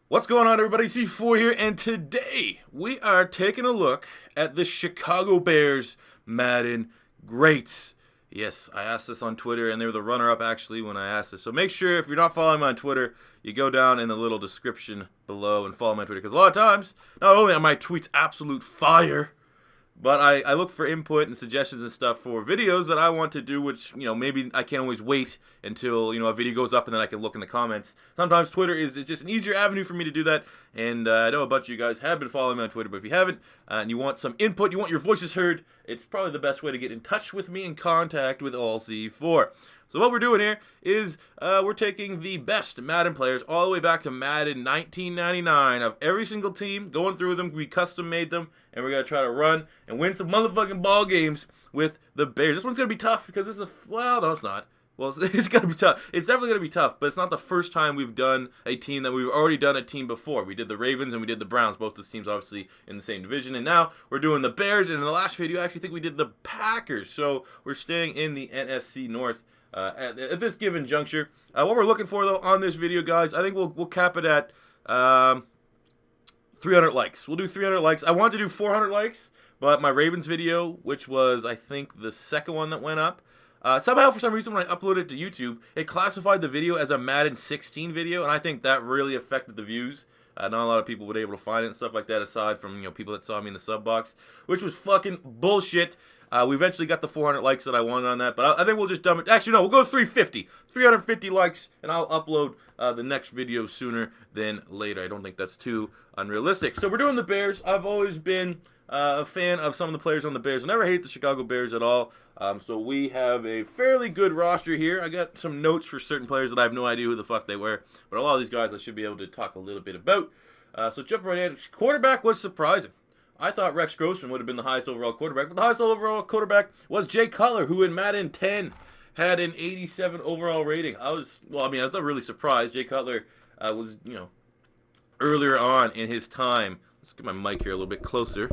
What's going on, everybody? C4 here, and today we are taking a look at the Chicago Bears Madden greats. Yes, I asked this on Twitter, and they were the runner-up actually when I asked this. So make sure if you're not following me on Twitter, you go down in the little description below and follow me on Twitter. Because a lot of times, not only are my tweets absolute fire, but I look for input and suggestions and stuff for videos that I want to do, which, maybe I can't always wait until, a video goes up and then I can look in the comments. Sometimes Twitter is just an easier avenue for me to do that, and I know a bunch of you guys have been following me on Twitter, but if you haven't, and you want some input, you want your voices heard, it's probably the best way to get in touch with me and contact with all C4. So what we're doing here is we're taking the best Madden players all the way back to Madden 1999 of every single team, going through them. We custom made them, and we're going to try to run and win some motherfucking ball games with the Bears. This one's going to be tough because this is well, no, it's not. Well, it's going to be tough. It's definitely going to be tough, but it's not the first time we've done a team that we've already done a team before. We did the Ravens and we did the Browns, both those teams obviously in the same division, and now we're doing the Bears, and in the last video I actually think we did the Packers, so we're staying in the NFC North. At this given juncture, what we're looking for though on this video, guys, I think we'll cap it at 300 likes. We'll do 300 likes. I wanted to do 400 likes, but my Ravens video, which was I think the second one that went up, somehow for some reason when I uploaded it to YouTube, it classified the video as a Madden 16 video, and I think that really affected the views. Not a lot of people were able to find it and stuff like that, aside from people that saw me in the sub box, which was fucking bullshit. We eventually got the 400 likes that I wanted on that, but I think we'll just dump it. Actually, no, we'll go 350. 350 likes, and I'll upload the next video sooner than later. I don't think that's too unrealistic. So we're doing the Bears. I've always been a fan of some of the players on the Bears. I never hate the Chicago Bears at all. So we have a fairly good roster here. I got some notes for certain players that I have no idea who the fuck they were, but a lot of these guys I should be able to talk a little bit about. So jump right in. Quarterback was surprising. I thought Rex Grossman would have been the highest overall quarterback, but the highest overall quarterback was Jay Cutler, who in Madden 10 had an 87 overall rating. I was not really surprised. Jay Cutler was, earlier on in his time. Let's get my mic here a little bit closer.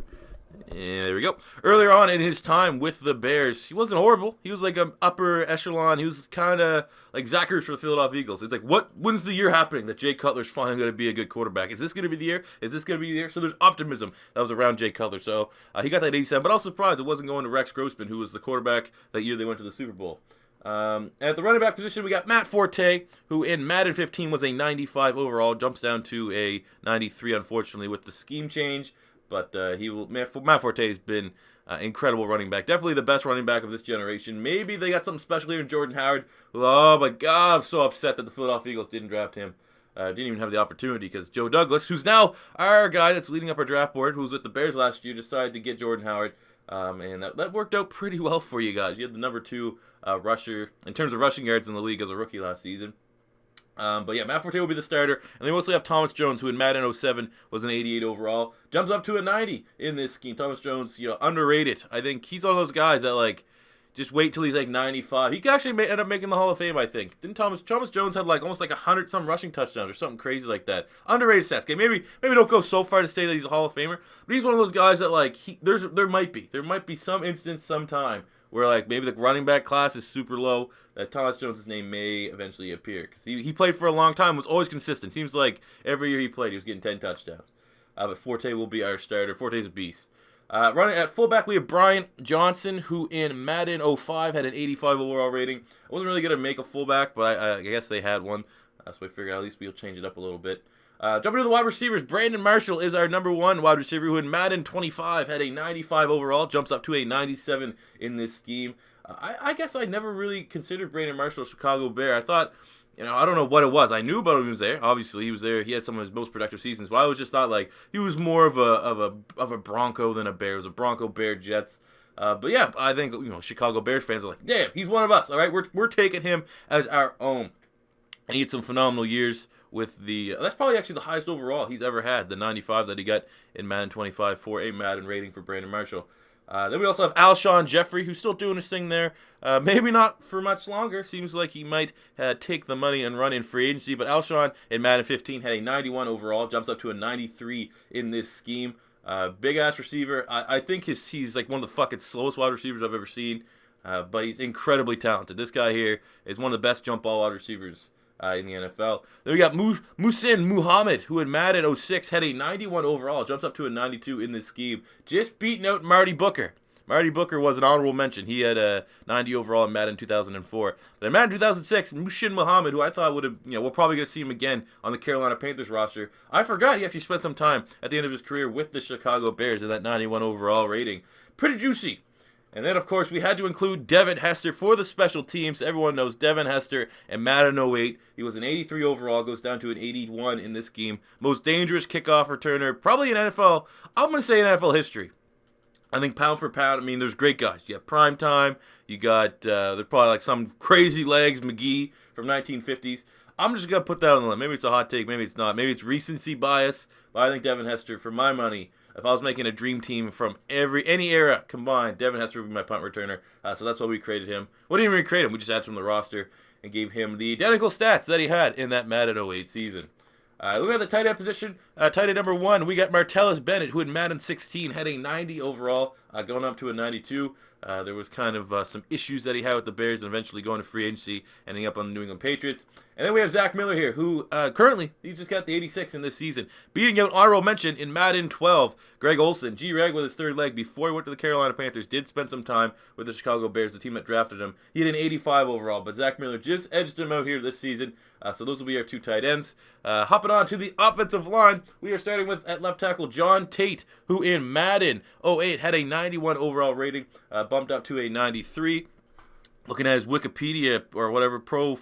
And there we go. Earlier on in his time with the Bears, he wasn't horrible. He was like an upper echelon. He was kind of like Zach Ertz for the Philadelphia Eagles. It's like, when's the year happening that Jay Cutler's finally going to be a good quarterback? Is this going to be the year? Is this going to be the year? So there's optimism that was around Jay Cutler. So he got that 87, but I was surprised it wasn't going to Rex Grossman, who was the quarterback that year they went to the Super Bowl. At the running back position, we got Matt Forte, who in Madden 15 was a 95 overall, jumps down to a 93, unfortunately, with the scheme change. But Matt Forte has been incredible running back. Definitely the best running back of this generation. Maybe they got something special here in Jordan Howard. Oh my God, I'm so upset that the Philadelphia Eagles didn't draft him. Didn't even have the opportunity because Joe Douglas, who's now our guy that's leading up our draft board, who was with the Bears last year, decided to get Jordan Howard. And that worked out pretty well for you guys. You had the number 2 rusher in terms of rushing yards in the league as a rookie last season. But yeah, Matt Forte will be the starter. And they mostly have Thomas Jones, who in Madden 07 was an 88 overall. Jumps up to a 90 in this scheme. Thomas Jones, underrated. I think he's one of those guys that, just wait till he's 95. He could actually end up making the Hall of Fame, I think. Didn't Thomas Jones had almost 100-some rushing touchdowns or something crazy like that. Underrated stats. Okay, maybe don't go so far to say that he's a Hall of Famer, but he's one of those guys that there might be some instance sometime where maybe the running back class is super low, that Thomas Jones' name may eventually appear. Because he played for a long time, was always consistent. Seems like every year he played, he was getting 10 touchdowns. But Forte will be our starter. Forte's a beast. Running at fullback, we have Brian Johnson, who in Madden 05 had an 85 overall rating. I wasn't really going to make a fullback, but I guess they had one. So I figured at least we'll change it up a little bit. Jumping to the wide receivers, Brandon Marshall is our number 1 wide receiver, who in Madden 25 had a 95 overall, jumps up to a 97 in this scheme. I guess I never really considered Brandon Marshall a Chicago Bear. I thought, I don't know what it was. I knew about him. He was there. Obviously, he was there. He had some of his most productive seasons, but I was just thought he was more of a Bronco than a Bear. It was a Bronco, Bear, Jets. But yeah, I think Chicago Bears fans are like, damn, he's one of us. All right, we're taking him as our own. And he had some phenomenal years with that's probably actually the highest overall he's ever had, the 95 that he got in Madden 25 for a Madden rating for Brandon Marshall. Then we also have Alshon Jeffrey, who's still doing his thing there. Maybe not for much longer. Seems like he might take the money and run in free agency. But Alshon in Madden 15 had a 91 overall, jumps up to a 93 in this scheme. Big ass receiver. I think he's one of the fucking slowest wide receivers I've ever seen. But he's incredibly talented. This guy here is one of the best jump ball wide receivers in the NFL. Then we got Muhsin Muhammad, who in Madden 06 had a 91 overall, jumps up to a 92 in this scheme, just beating out Marty Booker. Marty Booker was an honorable mention. He had a 90 overall in Madden 2004. But in Madden 2006, Muhsin Muhammad, who I thought would have, we're probably going to see him again on the Carolina Panthers roster. I forgot he actually spent some time at the end of his career with the Chicago Bears in that 91 overall rating. Pretty juicy. And then, of course, we had to include Devin Hester for the special teams. Everyone knows Devin Hester in Madden 08. He was an 83 overall, goes down to an 81 in this game. Most dangerous kickoff returner, probably in NFL, I'm going to say in NFL history. I think pound for pound, I mean, there's great guys. You got Prime Time. You got, there's probably like some crazy legs, McGee from 1950s. I'm just going to put that on the limit. Maybe it's a hot take. Maybe it's not. Maybe it's recency bias. But I think Devin Hester, for my money, if I was making a dream team from any era combined, Devin Hester would be my punt returner. So that's why we created him. We didn't even create him. We just added him to the roster and gave him the identical stats that he had in that Madden 08 season. Looking at the tight end position, tight end number 1, we got Martellus Bennett, who in Madden 16 had a 90 overall, going up to a 92. There was kind of some issues that he had with the Bears and eventually going to free agency, ending up on the New England Patriots. And then we have Zach Miller here, who currently, he's just got the 86 in this season, beating out honorable mention in Madden 12, Greg Olsen. G-Reg with his third leg before he went to the Carolina Panthers, did spend some time with the Chicago Bears, the team that drafted him. He had an 85 overall, but Zach Miller just edged him out here this season. So those will be our 2 tight ends. Hopping on to the offensive line, we are starting with at left tackle John Tate, who in Madden 08 had a 91 overall rating, bumped up to a 93. Looking at his Wikipedia or whatever, Pro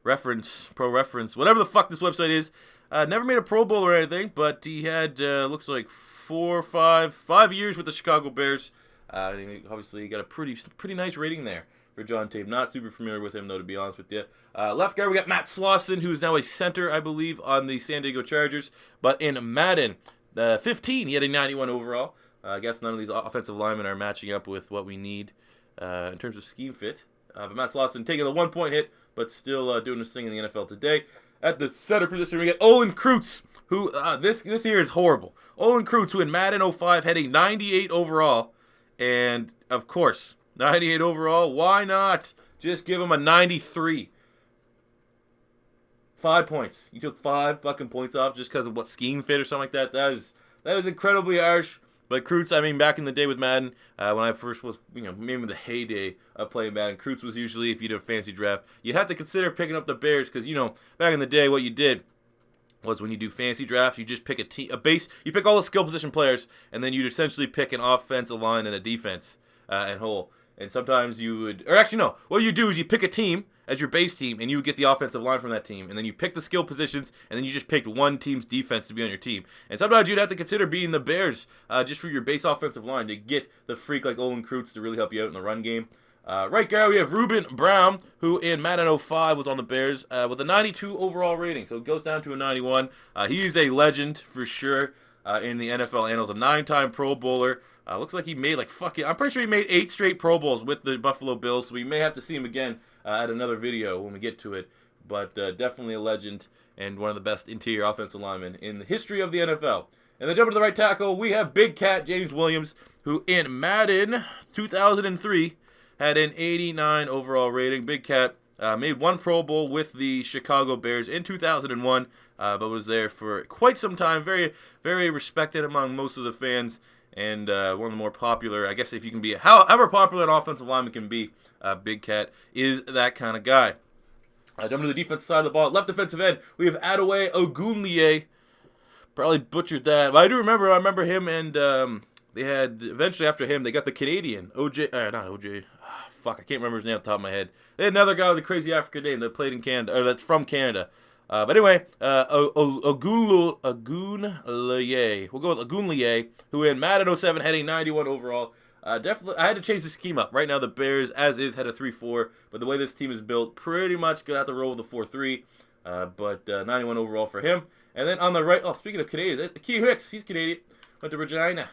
Reference, whatever the fuck this website is. Never made a Pro Bowl or anything, but he had, looks like 5 years with the Chicago Bears. Obviously, he got a pretty nice rating there for John Tate. Not super familiar with him, though, to be honest with you. Left guard, we got Matt Slauson, who is now a center, I believe, on the San Diego Chargers. But in Madden 15, he had a 91 overall. I guess none of these offensive linemen are matching up with what we need in terms of scheme fit. But Matt Slauson taking the 1-point hit, but still doing his thing in the NFL today. At the center position, we got Olin Kreutz, who this year is horrible. Olin Kreutz, who in Madden 05 had a 98 overall. And, of course, 98 overall, why not just give him a 93? 5 points. You took 5 fucking points off just because of what scheme fit or something like that. That is incredibly harsh. But Kreutz, I mean, back in the day with Madden, when I first was, maybe in the heyday of playing Madden, Kreutz was usually, if you did a fancy draft, you'd have to consider picking up the Bears because, back in the day, what you did was when you do fancy drafts, you just pick a base, you pick all the skill position players, and then you'd essentially pick an offensive line and a defense and whole. And sometimes you would, or actually no, what you do is you pick a team as your base team, and you would get the offensive line from that team, and then you pick the skill positions, and then you just picked one team's defense to be on your team. And sometimes you'd have to consider beating the Bears just for your base offensive line to get the freak like Olin Kreutz to really help you out in the run game. Right guard, we have Ruben Brown, who in Madden 05 was on the Bears with a 92 overall rating, so it goes down to a 91. He's a legend for sure in the NFL annals, a 9-time Pro Bowler. Looks like he made I'm pretty sure he made 8 straight Pro Bowls with the Buffalo Bills, so we may have to see him again at another video when we get to it. But definitely a legend and one of the best interior offensive linemen in the history of the NFL. And then jumping to the right tackle, we have Big Cat James Williams, who in Madden 2003 had an 89 overall rating. Big Cat made 1 Pro Bowl with the Chicago Bears in 2001, but was there for quite some time. Very, very respected among most of the fans. And one of the more popular, I guess if you can be, however popular an offensive lineman can be, Big Cat is that kind of guy. Jumping to the defensive side of the ball, left defensive end, we have Adewale Ogunleye. Probably butchered that, but I remember him, and they had, eventually after him, they got the Canadian, I can't remember his name off the top of my head. They had another guy with a crazy African name that played in Canada, or that's from Canada. But anyway, Ogunleye, we'll go with Ogunleye, who in Madden 07 had a 91 overall. Definitely, I had to change the scheme up. Right now, the Bears, as is, had a 3-4, but the way this team is built, pretty much gonna have to roll with a 4-3. But 91 overall for him. And then on the right, speaking of Canadian, Key Hicks, he's Canadian. Went to Regina,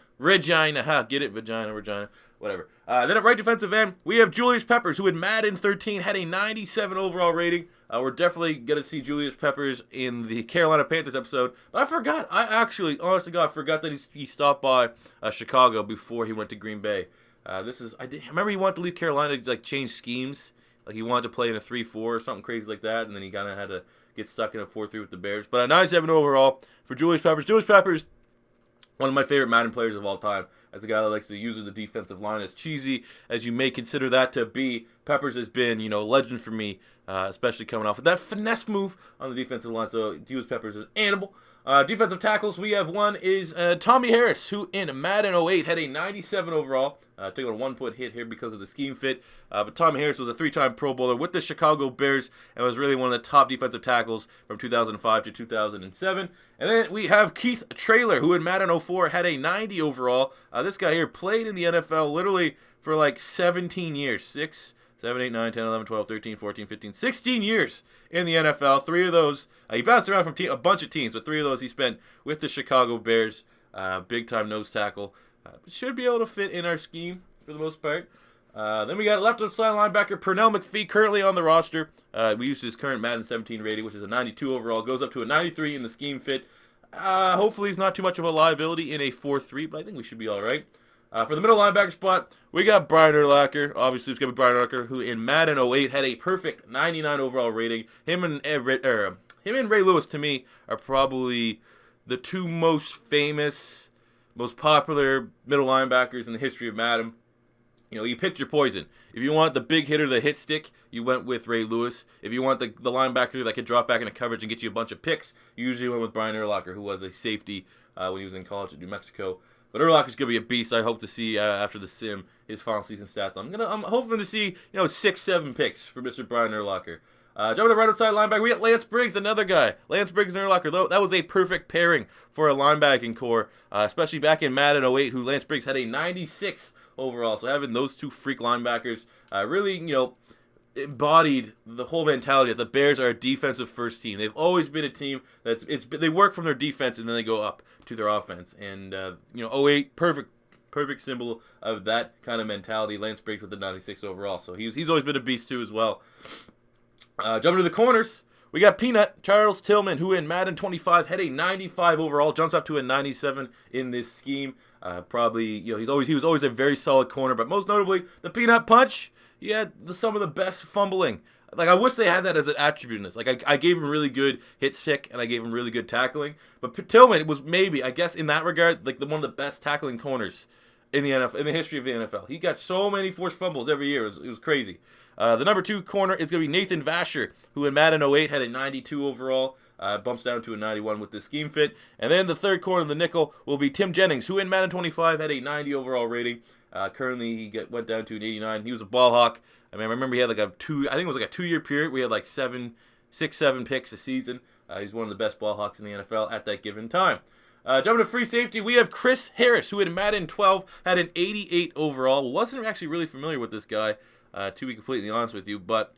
get it, Regina, whatever. Then at right defensive end, we have Julius Peppers, who in Madden 13 had a 97 overall rating. We're definitely going to see Julius Peppers in the Carolina Panthers episode. But I forgot. I actually, honest to God, forgot that he stopped by Chicago before he went to Green Bay. I remember he wanted to leave Carolina to change schemes. Like he wanted to play in a 3-4 or something crazy like that, and then he kind of had to get stuck in a 4-3 with the Bears. But a 97 overall for Julius Peppers. Julius Peppers, one of my favorite Madden players of all time, as a guy that likes to use the defensive line. As cheesy as you may consider that to be, Peppers has been, a legend for me, especially coming off of that finesse move on the defensive line. So Julius Peppers is an animal. Defensive tackles, we have one is Tommy Harris, who in Madden 08 had a 97 overall. Took a 1-point hit here because of the scheme fit. But Tommy Harris was a 3-time Pro Bowler with the Chicago Bears and was really one of the top defensive tackles from 2005 to 2007. And then we have Keith Traylor, who in Madden 04 had a 90 overall. This guy here played in the NFL literally for like 17 years. 6, 7, 8, 9, 10, 11, 12, 13, 14, 15, 16 years in the NFL. 3 of those, he bounced around from a bunch of teams, but 3 of those he spent with the Chicago Bears. Big-time nose tackle. Should be able to fit in our scheme for the most part. Then we got left side linebacker Pernell McPhee, currently on the roster. We used his current Madden 17 rating, which is a 92 overall. Goes up to a 93 in the scheme fit. Hopefully he's not too much of a liability in a 4-3, but I think we should be all right. For the middle linebacker spot, we got Brian Urlacher. Obviously, it's going to be Brian Urlacher, who in Madden 08 had a perfect 99 overall rating. Him and Ray Lewis, to me, are probably the 2 most famous, most popular middle linebackers in the history of Madden. You picked your poison. If you want the big hitter, the hit stick, you went with Ray Lewis. If you want the linebacker that could drop back into coverage and get you a bunch of picks, you usually went with Brian Urlacher, who was a safety when he was in college at New Mexico. But Urlacher's going to be a beast. I hope to see after the sim his final season stats. I'm hoping to see 6-7 picks for Mr. Brian Urlacher. Jumping to right outside linebacker, we got Lance Briggs, another guy. Lance Briggs and Urlacher, though, that was a perfect pairing for a linebacking core, especially back in Madden 08, who Lance Briggs had a 96 overall. So having those 2 freak linebackers really, embodied the whole mentality that the Bears are a defensive first team. They've always been a team they work from their defense and then they go up to their offense. And 08, perfect symbol of that kind of mentality. Lance Briggs with the 96 overall. So he's always been a beast too as well. Jumping to the corners, we got Peanut, Charles Tillman, who in Madden 25 had a 95 overall, jumps up to a 97 in this scheme. Probably, he was always a very solid corner, but most notably, the Peanut Punch, he had some of the best fumbling. Like, I wish they had that as an attribute in this. Like, I gave him really good hit stick, and I gave him really good tackling, but Tillman was maybe, I guess, in that regard, like one of the best tackling corners in the NFL, in the history of the NFL. He got so many forced fumbles every year. It was crazy. The number 2 corner is going to be Nathan Vasher, who in Madden 08 had a 92 overall. Bumps down to a 91 with the scheme fit. And then the 3rd corner, the nickel, will be Tim Jennings, who in Madden 25 had a 90 overall rating. Currently, he went down to an 89. He was a ball hawk. I remember he had like I think it was like a 2-year period. We had like 6-7 picks a season. He's one of the best ball hawks in the NFL at that given time. Jumping to free safety, we have Chris Harris, who in Madden 12 had an 88 overall. Wasn't actually really familiar with this guy, to be completely honest with you, but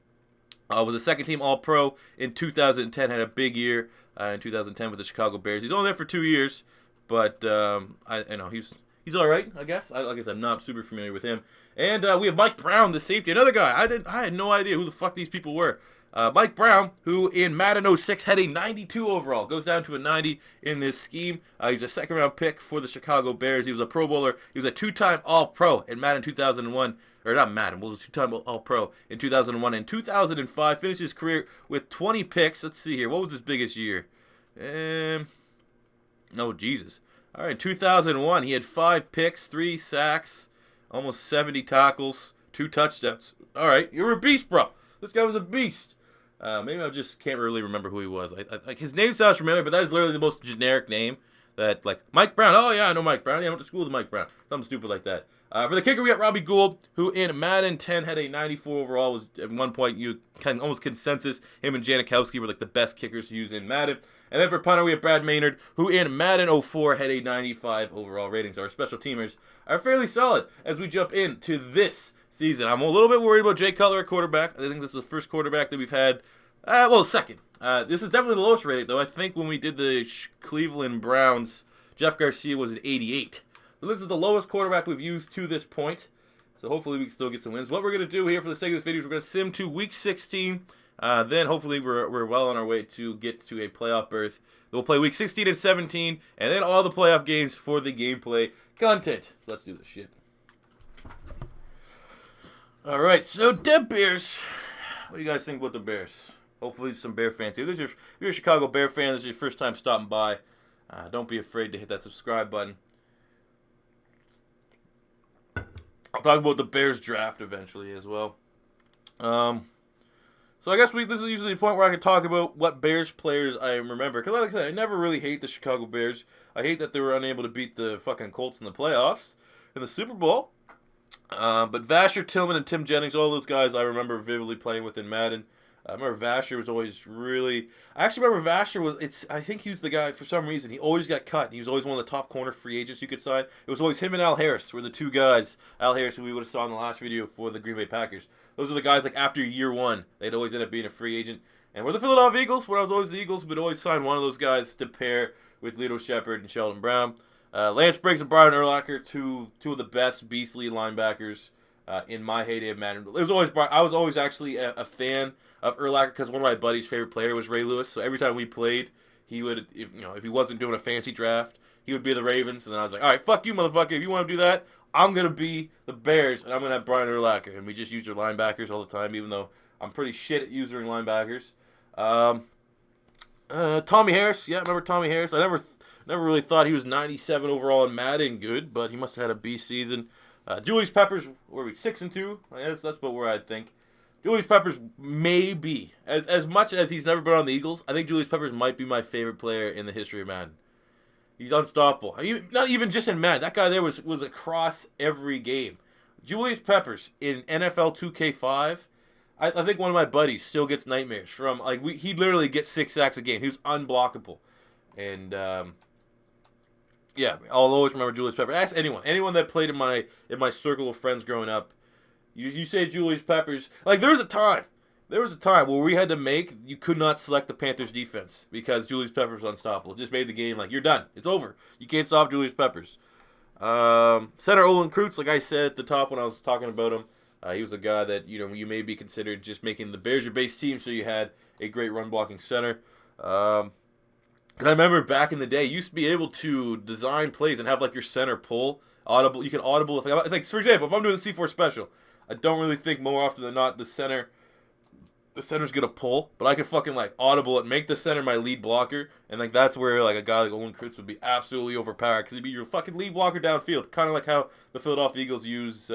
was a second-team All-Pro in 2010, had a big year in 2010 with the Chicago Bears. He's only there for 2 years, but he's all right, I guess. Like I said, I'm not super familiar with him. And we have Mike Brown, the safety, another guy. I had no idea who the fuck these people were. Mike Brown, who in Madden 06 had a 92 overall, goes down to a 90 in this scheme. He's a second-round pick for the Chicago Bears. He was a Pro Bowler. He was a 2-time All-Pro in Madden 2001. Or not Madden, was a 2-time All-Pro in 2001. In 2005, finished his career with 20 picks. Let's see here. What was his biggest year? Jesus. All right, 2001, he had 5 picks, 3 sacks, almost 70 tackles, 2 touchdowns. All right, you're a beast, bro. This guy was a beast. Maybe I just can't really remember who he was. His name sounds familiar, but that is literally the most generic name. That, like, Mike Brown. Oh, yeah, I know Mike Brown. Yeah, I went to school with Mike Brown. Something stupid like that. For the kicker, we got Robbie Gould, who in Madden 10 had a 94 overall. Was at one point almost consensus. Him and Janikowski were like the best kickers to use in Madden. And then for punter, we have Brad Maynard, who in Madden 04 had a 95 overall rating. So our special teamers are fairly solid as we jump into this season. I'm a little bit worried about Jay Cutler at quarterback. I think this was the first quarterback that we've had. Second. This is definitely the lowest rating, though. I think when we did the Cleveland Browns, Jeff Garcia was at 88. So this is the lowest quarterback we've used to this point. So hopefully we can still get some wins. What we're going to do here for the sake of this video is we're going to sim to Week 16. Then hopefully we're well on our way to get to a playoff berth. We'll play Week 16 and 17, and then all the playoff games for the gameplay content. So let's do this shit. All right, so Deb Beers, What do you guys think about the Bears? Hopefully some Bear fans here. If you're a Chicago Bear fan, this is your first time stopping by, don't be afraid to hit that subscribe button. I'll talk about the Bears draft eventually as well. So I guess this is usually the point where I can talk about what Bears players I remember. Because like I said, I never really hate the Chicago Bears. I hate that they were unable to beat the fucking Colts in the playoffs, in the Super Bowl. But Vasher, Tillman, and Tim Jennings, all those guys I remember vividly playing with in Madden. I remember Vasher was always really... I actually remember Vasher was... I think he was the guy, for some reason, he always got cut. He was always one of the top corner free agents you could sign. It was always him and Al Harris were the two guys. Al Harris, who we would have saw in the last video for the Green Bay Packers. Those are the guys, like, after year one, they'd always end up being a free agent. And we're the Philadelphia Eagles. When I was always the Eagles, we'd always sign one of those guys to pair with Lito Shepherd and Sheldon Brown. Lance Briggs and Brian Urlacher, two of the best beastly linebackers in my heyday of Madden. I was always actually a fan of Urlacher because one of my buddy's favorite player was Ray Lewis. So every time we played, he would, if he wasn't doing a fancy draft, he would be the Ravens. And then I was like, all right, fuck you, motherfucker. If you want to do that, I'm going to be the Bears, and I'm going to have Brian Urlacher. And we just used our linebackers all the time, even though I'm pretty shit at using linebackers. Tommy Harris. Yeah, I remember Tommy Harris. I never really thought he was 97 overall in Madden good, but he must have had a beast season. Julius Peppers, were we 6-2? That's about where I'd think. Julius Peppers may be, as much as he's never been on the Eagles, I think Julius Peppers might be my favorite player in the history of Madden. He's unstoppable. Not even just in Madden. That guy there was across every game. Julius Peppers in NFL 2K5, I think one of my buddies still gets nightmares from, like, he literally gets 6 sacks a game. He was unblockable. And, yeah, I'll always remember Julius Peppers. Ask anyone that played in my circle of friends growing up. You say Julius Peppers, like there was a time where we had to you could not select the Panthers defense because Julius Peppers was unstoppable. It just made the game like you're done. It's over. You can't stop Julius Peppers. Center Olin Kreutz, like I said at the top when I was talking about him, he was a guy that you may be considered just making the Bears your base team, so you had a great run blocking center. Because I remember back in the day, you used to be able to design plays and have like your center pull audible. You can audible if like for example, if I'm doing a C4 special, I don't really think more often than not the center's gonna pull, but I could fucking like audible it, make the center my lead blocker, and like that's where like a guy like Olin Kreutz would be absolutely overpowered because he'd be your fucking lead blocker downfield, kind of like how the Philadelphia Eagles use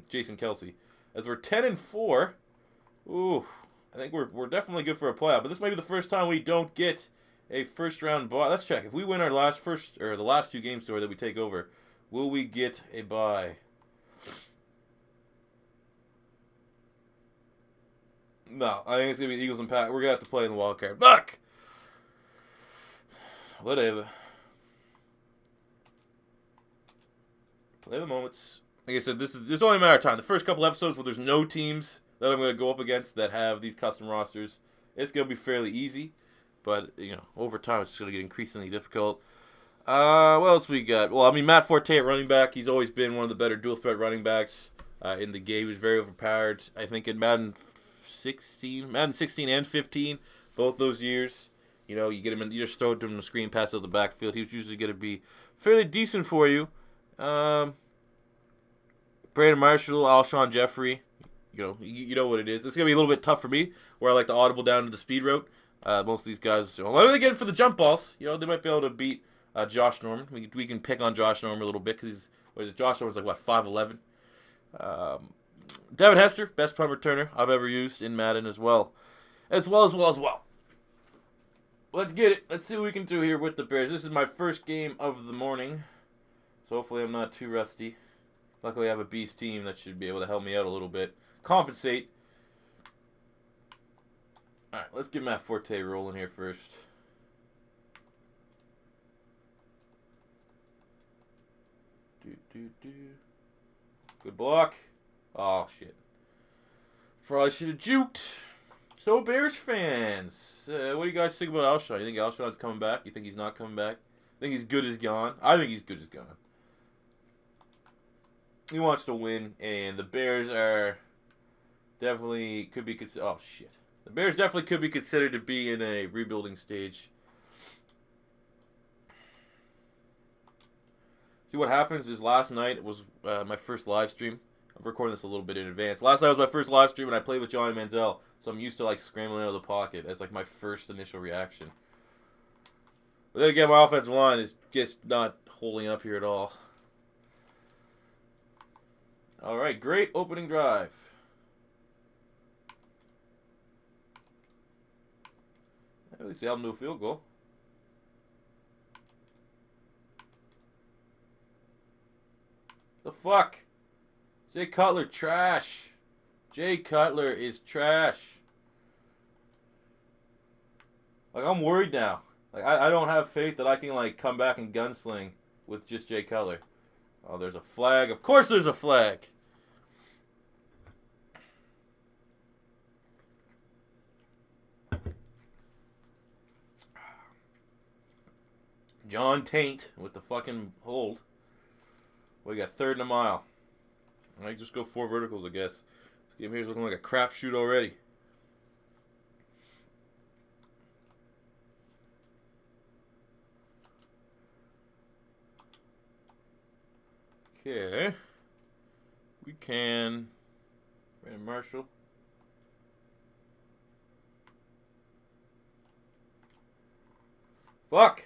Jason Kelsey. As we're 10-4, ooh, I think we're definitely good for a playoff, but this might be the first time we don't get a first round bye. Let's check. If we win our the last 2 games that we take over, will we get a bye? No, I think it's gonna be Eagles and Pack. We're gonna have to play in the wild card. Fuck. Whatever. Play the moments. Like I said, it's only a matter of time. The first couple episodes where there's no teams that I'm gonna go up against that have these custom rosters, it's gonna be fairly easy. But over time it's gonna get increasingly difficult. What else we got? Well, I mean Matt Forte at running back. He's always been one of the better dual threat running backs in the game. He was very overpowered. I think in Madden 16 and 15, both those years, you get him in, you just throw him the screen pass out the backfield. He was usually going to be fairly decent for you. Brandon Marshall, Alshon Jeffrey, you know what it is. It's going to be a little bit tough for me, where I like to audible down to the speed route. Most of these guys, what are they getting for the jump balls? They might be able to beat Josh Norman. We can pick on Josh Norman a little bit because Josh Norman's like what 5'11". Devin Hester, best punt returner I've ever used in Madden as well. Let's get it. Let's see what we can do here with the Bears. This is my first game of the morning, so hopefully I'm not too rusty. Luckily I have a beast team that should be able to help me out a little bit. Compensate. Alright, let's get Matt Forte rolling here first. Good block. Oh, shit. Probably should have juked. So, Bears fans, what do you guys think about Alshon? You think Alshon's coming back? You think he's not coming back? Think he's good as gone? I think he's good as gone. He wants to win, and the Bears are definitely could be considered. Oh, shit. The Bears definitely could be considered to be in a rebuilding stage. See, what happens is last night was my first live stream. I'm recording this a little bit in advance. Last night was my first live stream, and I played with Johnny Manziel, so I'm used to like scrambling out of the pocket as like my first initial reaction. But then again, my offensive line is just not holding up here at all. All right, great opening drive. At least they helped him do a field goal. The fuck? Jay Cutler, trash. Jay Cutler is trash. Like, I'm worried now. Like, I don't have faith that I can, like, come back and gunsling with just Jay Cutler. Oh, there's a flag. Of course there's a flag. John Taint with the fucking hold. We got 3rd and a mile. I might just go 4 verticals, I guess. This game here is looking like a crapshoot already. Okay. We can... Brandon Marshall. Fuck!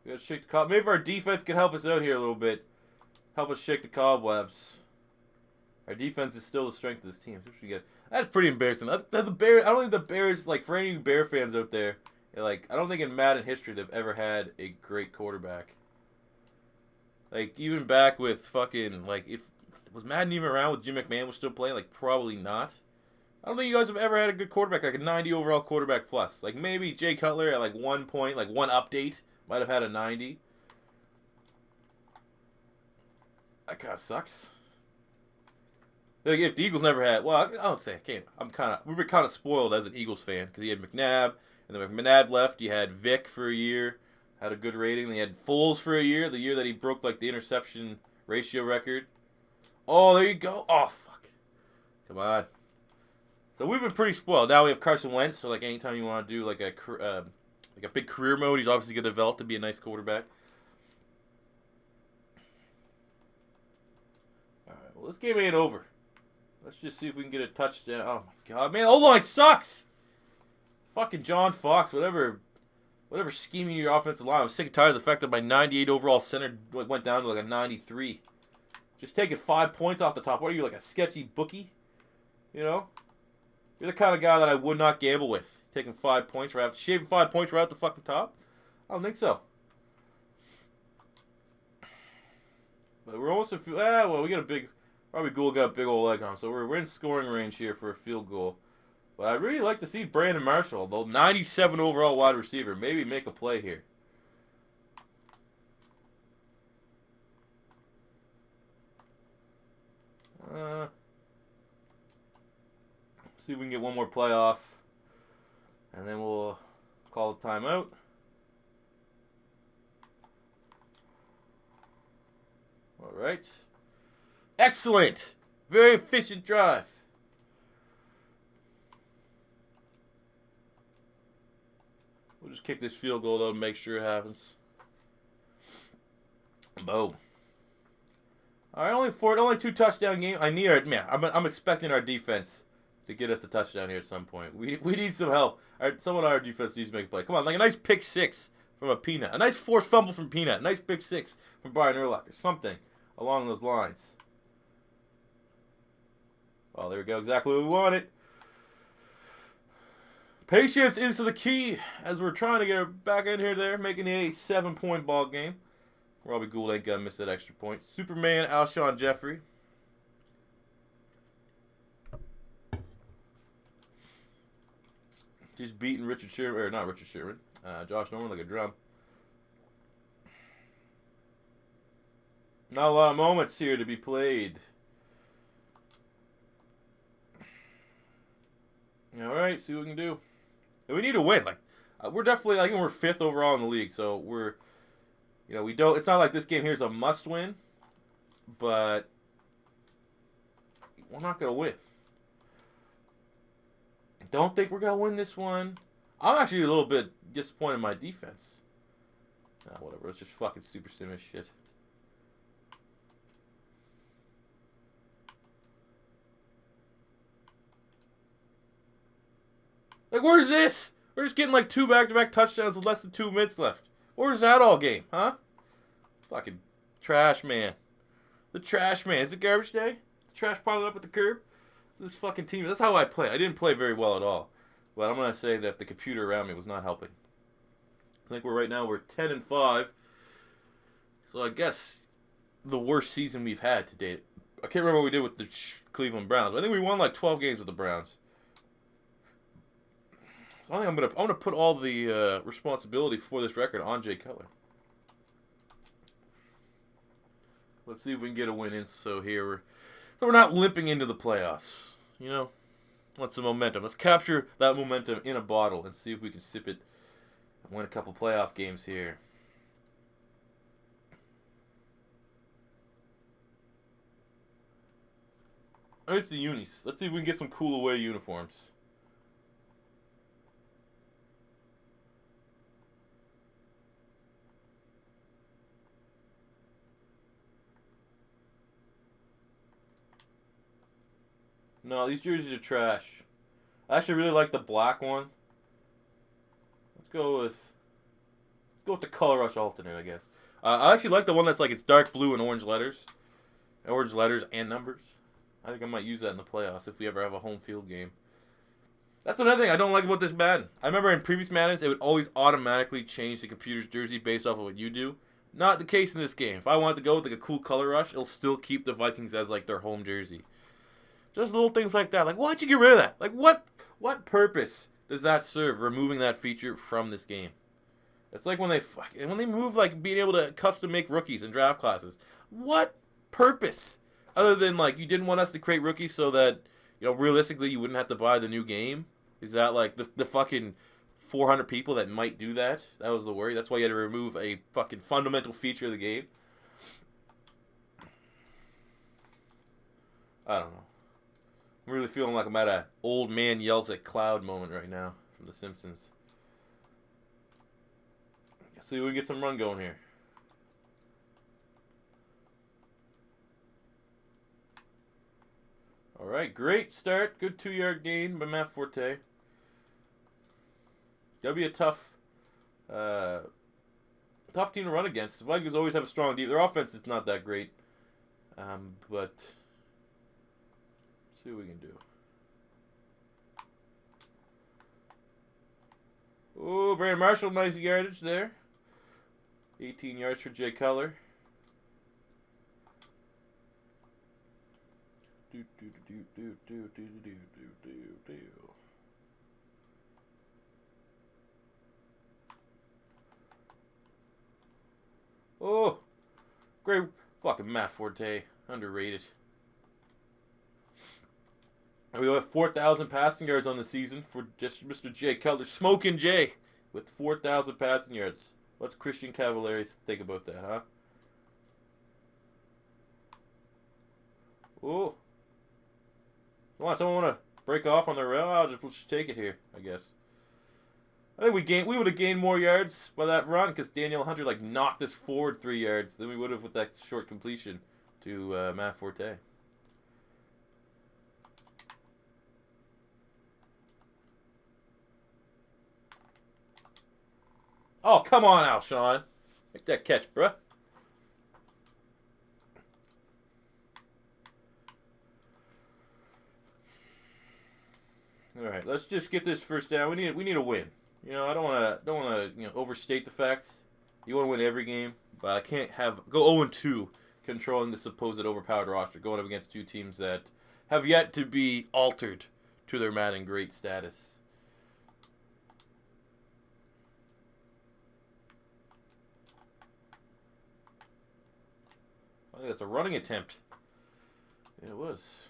We gotta shake the cobwebs. Maybe our defense can help us out here a little bit. Help us shake the cobwebs. Our defense is still the strength of this team. That's pretty embarrassing. The Bears, I don't think the Bears, like, for any Bear fans out there, like, I don't think in Madden history they've ever had a great quarterback. Like, even back with fucking, like, if was Madden even around with Jim McMahon was still playing? Like, probably not. I don't think you guys have ever had a good quarterback, like a 90 overall quarterback plus. Like, maybe Jay Cutler at, like, one point, like, one update might have had a 90. That kind of sucks. Like, if the Eagles never had, well, I don't say I can't. We were kind of spoiled as an Eagles fan because you had McNabb, and then when McNabb left, you had Vic for a year, had a good rating. Then you had Foles for a year, the year that he broke like the interception ratio record. Oh, there you go. Oh, fuck. Come on. So we've been pretty spoiled. Now we have Carson Wentz, so like anytime you want to do like a big career mode, he's obviously going to develop to be a nice quarterback. All right, well, this game ain't over. Let's just see if we can get a touchdown. Oh, my God, man. O-line sucks. Fucking John Fox, whatever scheming your offensive line. I'm sick and tired of the fact that my 98 overall center went down to like a 93. Just taking 5 points off the top. What are you, like a sketchy bookie? You know? You're the kind of guy that I would not gamble with. Taking 5 points right out, shaving 5 points right at the fucking top? I don't think so. But we're almost well, we got a big, probably Gould got a big old leg on, so we're in scoring range here for a field goal. But I'd really like to see Brandon Marshall, the 97 overall wide receiver, maybe make a play here. See if we can get one more play off. And then we'll call the timeout. All right. Excellent. Very efficient drive. We'll just kick this field goal, though, to make sure it happens. Boom. All right, only 2 touchdown game. I'm expecting our defense to get us a touchdown here at some point. We need some help. Someone on our defense needs to make a play. Come on, like a nice pick 6 from a Peanut. A nice forced fumble from Peanut. A nice pick 6 from Brian Urlacher. Something along those lines. Well, there we go. Exactly what we wanted. Patience is the key as we're trying to get her back in here there, making a 7-point ball game. Robbie Gould ain't gonna miss that extra point. Superman, Alshon Jeffrey. Just beating Richard Sherman, or not Richard Sherman, Josh Norman like a drum. Not a lot of moments here to be played. All right, see what we can do. And we need to win. Like, we're definitely, I think we're 5th overall in the league, so we're, we don't. It's not like this game here is a must-win, but we're not gonna win. Don't think we're gonna win this one. I'm actually a little bit disappointed in my defense. Ah, whatever. It's just fucking Super Sim shit. Like, where's this? We're just getting like 2 back-to-back touchdowns with less than 2 minutes left. Where's that all game, huh? Fucking trash man. The trash man. Is it garbage day? The trash piling up at the curb? It's this fucking team. That's how I play. I didn't play very well at all. But I'm going to say that the computer around me was not helping. I think right now we're 10-5. So I guess the worst season we've had to date. I can't remember what we did with the Cleveland Browns. I think we won like 12 games with the Browns. So I think I'm gonna put all the responsibility for this record on Jay Cutler. Let's see if we can get a win in. So we're not limping into the playoffs. You know, want some momentum. Let's capture that momentum in a bottle and see if we can sip it and win a couple playoff games here. Oh, it's the unis. Let's see if we can get some cool away uniforms. No, these jerseys are trash. I actually really like the black one. Let's go with the Color Rush alternate, I guess. I actually like the one that's like it's dark blue and orange letters and numbers. I think I might use that in the playoffs if we ever have a home field game. That's another thing I don't like about this Madden. I remember in previous Maddens, it would always automatically change the computer's jersey based off of what you do. Not the case in this game. If I wanted to go with like a cool color rush, it'll still keep the Vikings as like their home jersey. Just little things like that. Like, why'd you get rid of that? Like, what purpose does that serve, removing that feature from this game? It's like when they move like being able to custom make rookies in draft classes. What purpose? Other than like you didn't want us to create rookies so that, you know, realistically you wouldn't have to buy the new game? Is that like the fucking 400 people that might do that? That was the worry. That's why you had to remove a fucking fundamental feature of the game. I don't know. I'm really feeling like I'm at a old man yells at cloud moment right now from The Simpsons. Let's see if we can get some run going here. All right, great start. Good 2-yard gain by Matt Forte. That'll be a tough team to run against. The Vikings always have a strong defense. Their offense is not that great, but let's see what we can do. Oh, Brandon Marshall, nice yardage there. 18 yards for Jay Cutler. Oh, great fucking Matt Forte, underrated. And we have 4,000 passing yards on the season for just Mr. Jay Cutler, smoking Jay, with 4,000 passing yards. What's Christian Cavalieri think about that, huh? Oh. Someone want to break off on the rail? Let's just take it here, I guess. I think we would have gained more yards by that run because Daniel Hunter like knocked us forward 3 yards than we would have with that short completion to Matt Forte. Oh, come on, Alshon. Make that catch, bruh. All right, let's just get this first down. We need a win. You know, I don't want to overstate the fact you want to win every game, but I can't go 0-2 controlling the supposed overpowered roster, going up against 2 teams that have yet to be altered to their Madden great status. I think that's a running attempt. Yeah, it was.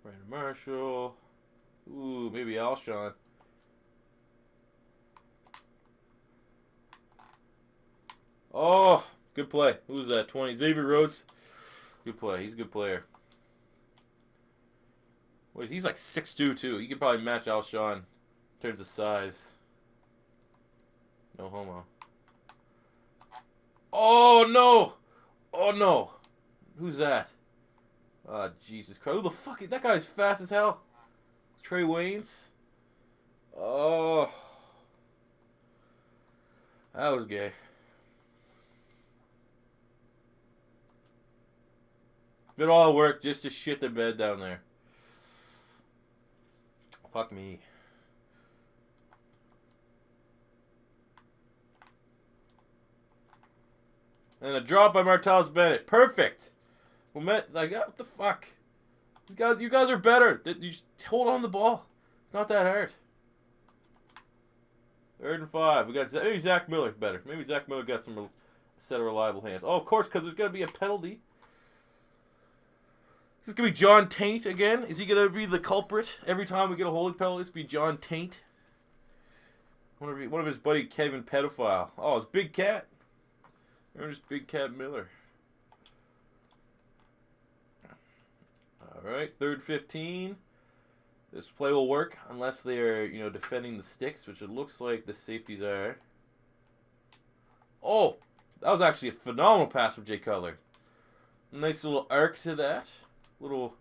Brandon Marshall. Ooh, maybe Alshon. Oh, good play. Who's that? 20. Xavier Rhodes. Good play. He's a good player. Wait, he's like 6'2", too. He can probably match Alshon in terms of size. No homo. Oh, no! Oh, no. Who's that? Oh, Jesus Christ. Who the fuck is that? Guy's fast as hell. Trey Waynes. Oh. That was gay. Did all the work just to shit the bed down there. Fuck me. And a drop by Martellus Bennett. Perfect. Well, like, what the fuck? You guys are better. You just hold on the ball. It's not that hard. 3rd and 5. We got maybe Zach Miller's better. Maybe Zach Miller got some set of reliable hands. Oh, of course, because there's gonna be a penalty. Is this gonna be John Taint again? Is he gonna be the culprit every time we get a holding penalty? It's be John Taint. One of his buddy Kevin pedophile. Oh, it's Big Cat. There's Big Cat Miller. All right, 3rd 15. This play will work unless they are, defending the sticks, which it looks like the safeties are. Oh, that was actually a phenomenal pass from Jay Cutler. Nice little arc to that. Little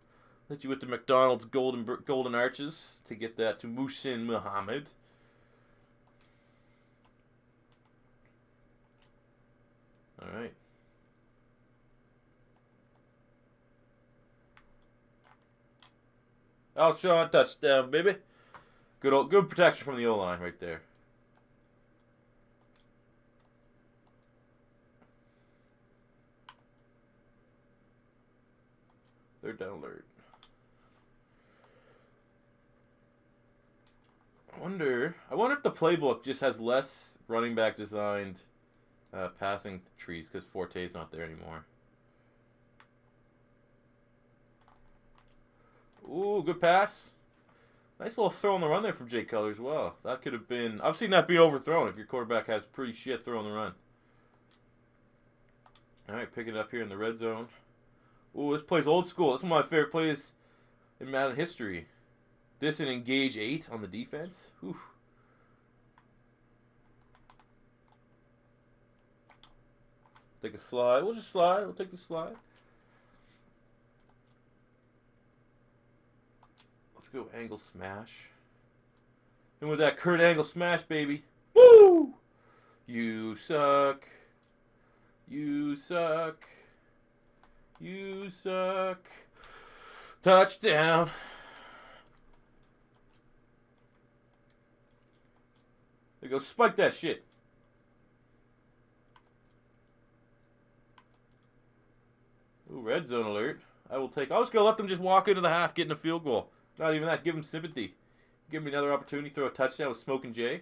hit you with the McDonald's golden arches to get that to Muhsin Muhammad. All right. Alshon touchdown, baby. Good protection from the O-line right there. Third down alert. I wonder if the playbook just has less running back designed passing trees because Forte's not there anymore. Ooh, good pass. Nice little throw on the run there from Jay Cutler as well. That could have been... I've seen that be overthrown if your quarterback has pretty shit throw on the run. All right, picking it up here in the red zone. Ooh, this play's old school. This is one of my favorite plays in Madden history. This and engage 8 on the defense. Whew. Take a slide. We'll just slide. We'll take the slide. Let's go angle smash. And with that Kurt Angle smash, baby. Woo! You suck. You suck. You suck. Touchdown. There you go. Spike that shit. Ooh, red zone alert. I was going to let them just walk into the half getting a field goal. Not even that. Give them sympathy. Give me another opportunity. Throw a touchdown with Smoking Jay.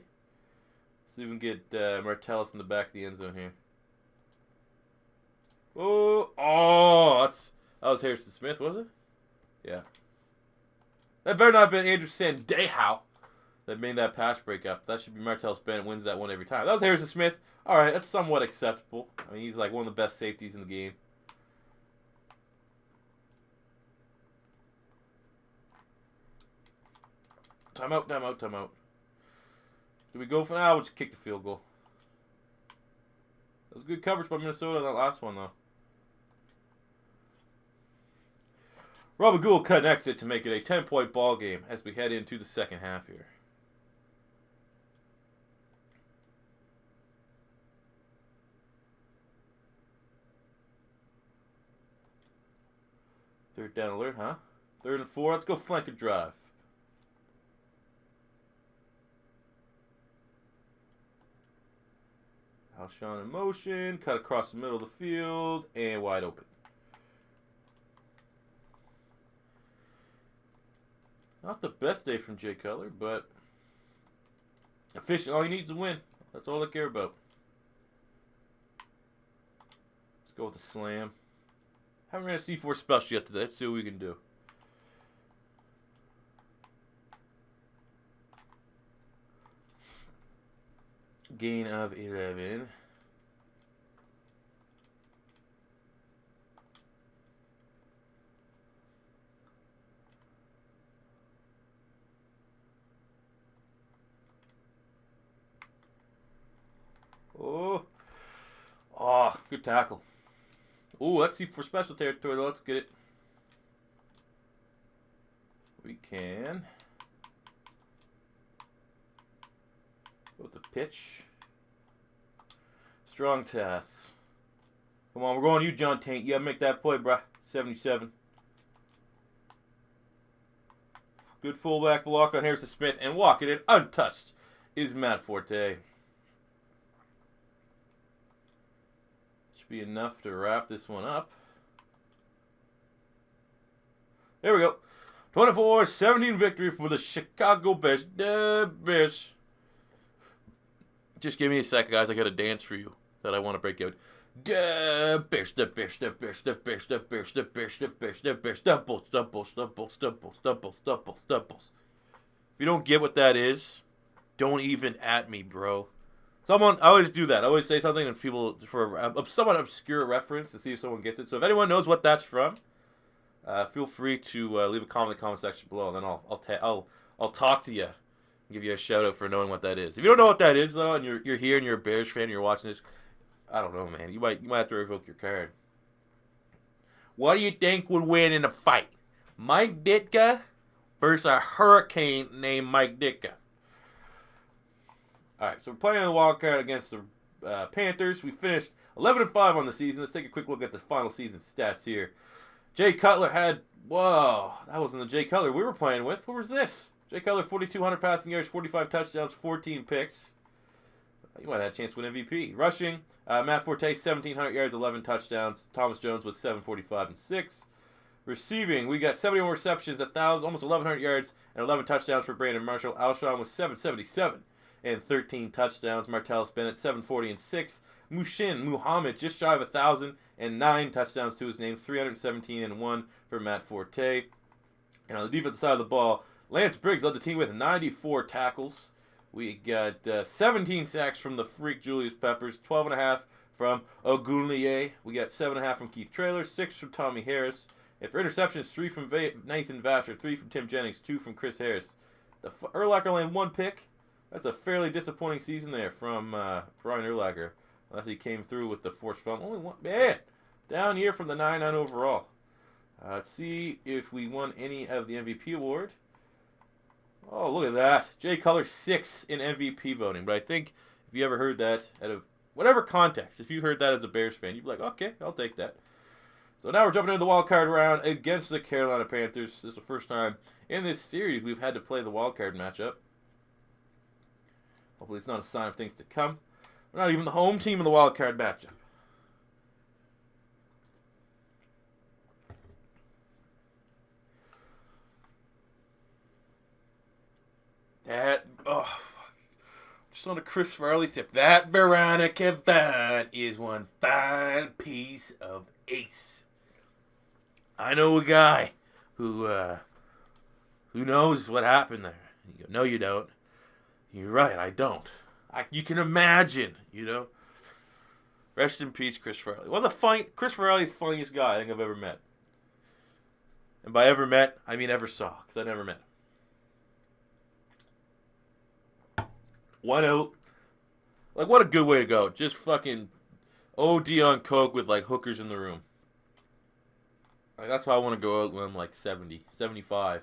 See if we can get Martellus in the back of the end zone here. Oh, that was Harrison Smith, was it? Yeah. That better not have been Andrew Sandejo that made that pass breakup. That should be Martellus Bennett wins that one every time. That was Harrison Smith. All right, that's somewhat acceptable. I mean, he's like one of the best safeties in the game. Timeout, timeout, timeout. Do we go for now? We'll just kick the field goal. That was good coverage by Minnesota on that last one, though. Robagool connects it to make it a 10-point ball game as we head into the second half here. Third down alert, huh? 3rd and 4. Let's go flank and drive. Alshon in motion, cut across the middle of the field, and wide open. Not the best day from Jay Cutler, but efficient. All he needs is a win. That's all I care about. Let's go with the slam. Haven't ran a C4 special yet today. Let's see what we can do. Gain of 11. Good tackle. Ooh, let's see for special territory, though. Let's get it. We can go with the pitch. Strong tasks. Come on, we're going to you, John Taint. You got to make that play, bruh. 77. Good fullback block on Harrison Smith. And walking it untouched is Matt Forte. Should be enough to wrap this one up. There we go. 24-17 victory for the Chicago Bears. The Bears. Just give me a second, guys. I got a dance for you that I want to break out. The Bears, the Bears, the Bears, the Bears, the Bears, the Bears, the Bears, the Bears, doubles, doubles, doubles, doubles, doubles, doubles, doubles. If you don't get what that is, don't even at me, bro. I always do that. I always say something and people for a somewhat obscure reference to see if someone gets it. So if anyone knows what that's from, feel free to leave a comment in the comment section below, and then I'll talk to you, and give you a shout out for knowing what that is. If you don't know what that is though, and you're here and you're a Bears fan, and you're watching this, I don't know, man. You might have to revoke your card. What do you think would win in a fight, Mike Ditka versus a hurricane named Mike Ditka? All right, so we're playing the wild card against the Panthers. We finished 11-5 on the season. Let's take a quick look at the final season stats here. Jay Cutler had, whoa, that wasn't the Jay Cutler we were playing with. What was this? Jay Cutler, 4,200 passing yards, 45 touchdowns, 14 picks. You might have had a chance to win MVP. Rushing, Matt Forte, 1,700 yards, 11 touchdowns. Thomas Jones with 745 and 6. Receiving, we got 71 receptions, almost 1,100 yards, and 11 touchdowns for Brandon Marshall. Alshon was 777 and 13 touchdowns. Martellus Bennett, 740 and 6. Mushin Muhammad, just shy of 1,000 and 9 touchdowns to his name. 317 and 1 for Matt Forte. And on the defensive side of the ball, Lance Briggs led the team with 94 tackles. We got 17 sacks from the freak Julius Peppers, 12.5 from Ogunleye. We got 7.5 from Keith Traylor, 6 from Tommy Harris. And for interceptions, 3 from Nathan Vasher, 3 from Tim Jennings, 2 from Chris Harris. The Urlacher only 1 pick. That's a fairly disappointing season there from Brian Urlacher. Unless he came through with the forced fumble. Only 1. Man, down here from the 9-9 overall. Let's see if we won any of the MVP award. Oh, look at that. Jay Cutler 6 in MVP voting. But I think if you ever heard that out of whatever context, if you heard that as a Bears fan, you'd be like, okay, I'll take that. So now we're jumping into the wild card round against the Carolina Panthers. This is the first time in this series we've had to play the wild card matchup. Hopefully it's not a sign of things to come. We're not even the home team in the wild card matchup. Fuck. Just on a Chris Farley tip. That Veronica Vaughn is one fine piece of ace. I know a guy who knows what happened there. You go, no, you don't. You're right, I don't. You can imagine, you know. Rest in peace, Chris Farley. Chris Farley, funniest guy I think I've ever met. And by ever met, I mean ever saw, because I never met him. 1 out. Like, what a good way to go. Just fucking OD on coke with, like, hookers in the room. Like, that's how I want to go out when I'm, like, 70, 75.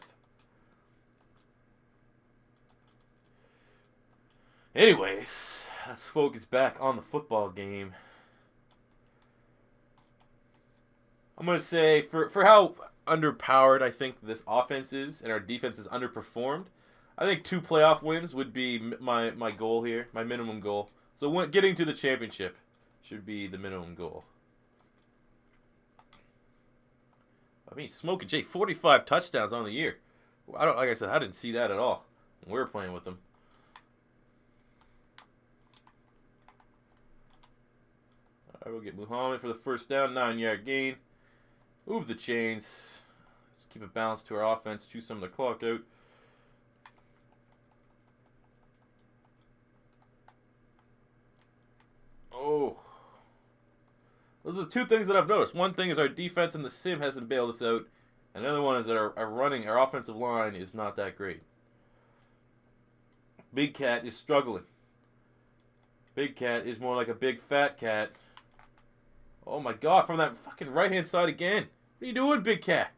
Anyways, let's focus back on the football game. I'm going to say, for how underpowered I think this offense is and our defense is underperformed, I think 2 playoff wins would be my goal here, my minimum goal. So getting to the championship should be the minimum goal. I mean, Smoking Jay, 45 touchdowns on the year. Like I said, I didn't see that at all when we were playing with them. All right, we'll get Muhammad for the first down, 9-yard gain. Move the chains. Let's keep it balanced to our offense. Chew some of the clock out. Oh. Those are the 2 things that I've noticed. One thing is our defense in the sim hasn't bailed us out. Another one is that our offensive line is not that great. Big Cat is struggling. Big Cat is more like a big fat cat. Oh my God, from that fucking right-hand side again. What are you doing, big cat?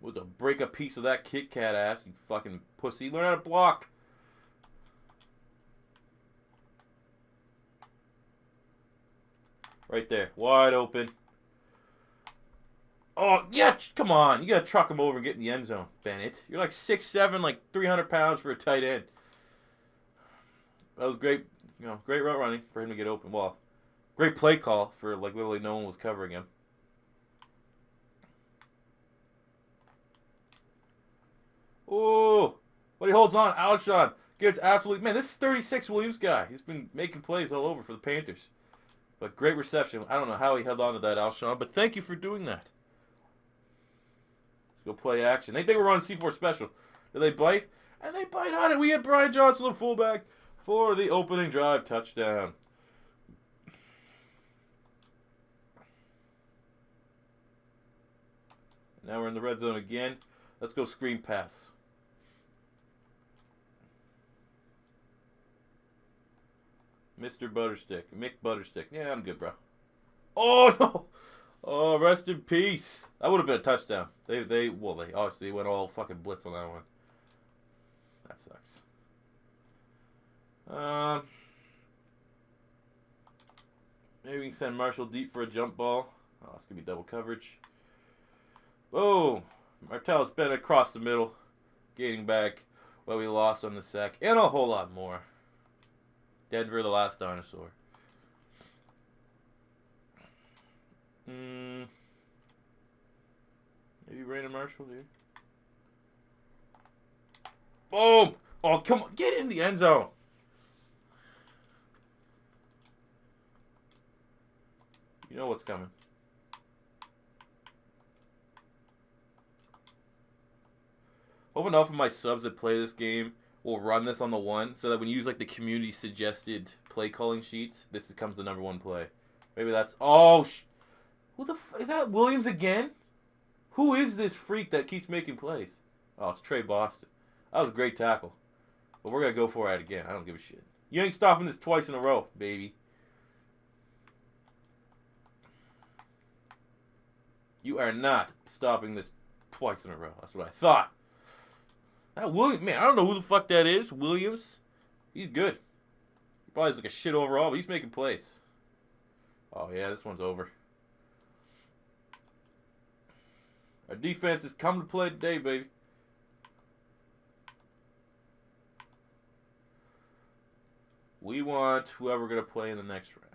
We'll just break a piece of that Kit Kat ass, you fucking pussy. Learn how to block. Right there. Wide open. Oh, yeah, come on. You got to truck him over and get in the end zone, Bennett. You're like 6'7", like 300 pounds for a tight end. That was great, great route running for him to get open. Well, great play call for, like, literally no one was covering him. Oh, but he holds on. Alshon gets absolutely... Man, this is 36 Williams guy. He's been making plays all over for the Panthers. But great reception. I don't know how he held on to that, Alshon, but thank you for doing that. Let's go play action. They were on C4 special. Did they bite? And they bite on it. We had Brian Johnson, the fullback, for the opening drive touchdown. Now we're in the red zone again. Let's go screen pass. Mr. Butterstick. Mick Butterstick. Yeah, I'm good, bro. Oh, no. Oh, rest in peace. That would have been a touchdown. They obviously went all fucking blitz on that one. That sucks. Maybe we can send Marshall deep for a jump ball. Oh, it's going to be double coverage. Oh, Martell's been across the middle. Gaining back what we lost on the sack. And a whole lot more. Denver, the last dinosaur. Maybe Brandon Marshall, dude. Boom! Oh, come on. Get in the end zone. You know what's coming. Hope enough of my subs that play this game will run this on the one, so that when you use like the community suggested play calling sheets, this becomes the #1 play. Maybe that's... Oh, who the is that Williams again? Who is this freak that keeps making plays? Oh, it's Trey Boston. That was a great tackle. But we're going to go for it again. I don't give a shit. You ain't stopping this twice in a row, baby. You are not stopping this twice in a row. That's what I thought. That Williams, man, I don't know who the fuck that is. Williams. He's good. He probably has like a shit overall, but he's making plays. Oh, yeah, this one's over. Our defense has come to play today, baby. We want whoever we're going to play in the next round.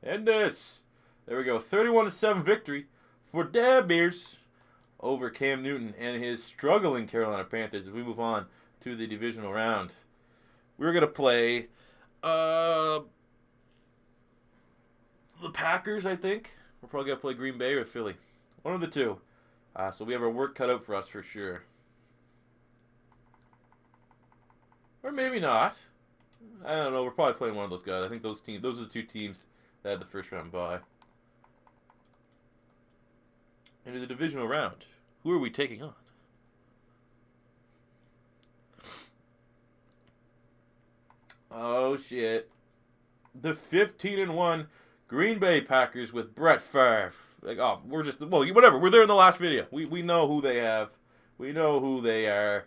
And this. There we go. 31-7 victory for the Bears over Cam Newton and his struggling Carolina Panthers as we move on to the divisional round. We're going to play the Packers, I think. We're probably going to play Green Bay or Philly. One of the two. So we have our work cut out for us for sure. Or maybe not. I don't know. We're probably playing one of those guys. I think those are the two teams that had the first round bye. Into the divisional round. Who are we taking on? Oh, shit. The 15-1 Green Bay Packers with Brett Favre. Like, oh, we're just... Well, whatever. We're there in the last video. We know who they have. We know who they are.